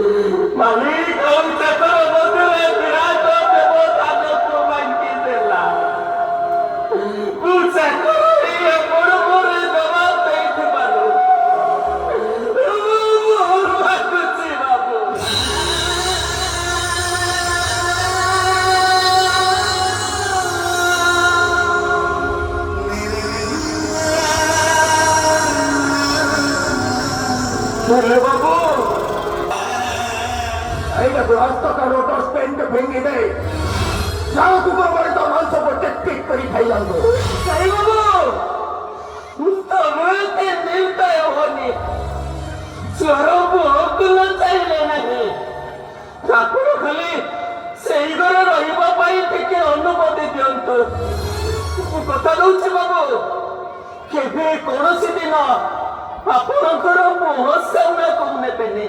ମାଲିକ ଆଉ ଚାକର ମଧ୍ୟରେ ବିରାଟ ବ୍ୟବଧାନକୁ ଭାଙ୍ଗି ଦେଲା। ମୁଁ ଚାକର ହେଇ ଆପଣ ମୋର ଜବାବ ଦେଇଥିବାରୁ ଭାବୁଛି ବାବୁ। বাবু এইটাকে হস্তকার ওটার স্পেন্ড ভেঙে দেয় যাও কুকুর করে তো মাংস করতে ঠিক করে খাই যাবো তাই বাবু তবে নির্দয় হনি চরম হকুল চাইলে ନାହିଁ ଠାକୁର ଖାଲି ସେଇ ଘରେ ରହିବା ପାଇଁ ଟିକେ ଅନୁମତି ଦିଅନ୍ତୁ। ମୁଁ କଥା ଦଉଛି ବାବୁ କେବେ କୌଣସି ଦିନ ଆପଣଙ୍କର ମୁହଁ ସାମ୍ନାକୁ ନେବେନି।